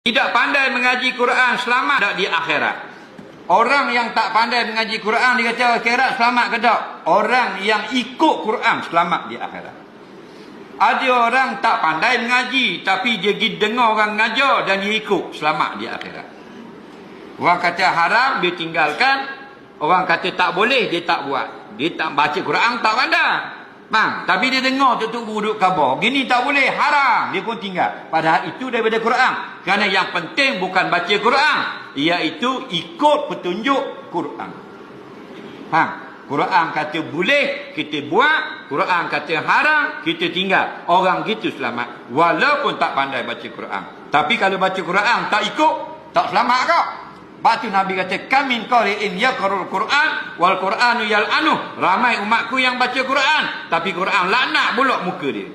Tidak pandai mengaji Quran selamat tak di akhirat? Orang yang tak pandai mengaji Quran dia kata akhirat selamat ke tak? Orang yang ikut Quran selamat di akhirat. Ada orang tak pandai mengaji tapi dia pergi dengar orang mengajar dan dia ikut, selamat di akhirat. Orang kata haram dia tinggalkan, orang kata tak boleh dia tak buat. Dia tak baca Quran tak pandai. Bang, tapi dia dengar tu duduk khabar. Gini tak boleh, haram. Dia pun tinggal. Padahal itu daripada Quran. Kerana yang penting bukan baca Quran, iaitu ikut petunjuk Quran. Quran kata boleh, kita buat. Quran kata haram, kita tinggal. Orang gitu selamat. Walaupun tak pandai baca Quran. Tapi kalau baca Quran tak ikut, tak selamat kau. Sebab tu Nabi kata, kamin qari'in yaqra'ul Quran wal Qur'anu yal'anuh. Ramai umatku yang baca Quran, tapi Quran laknat pula muka dia.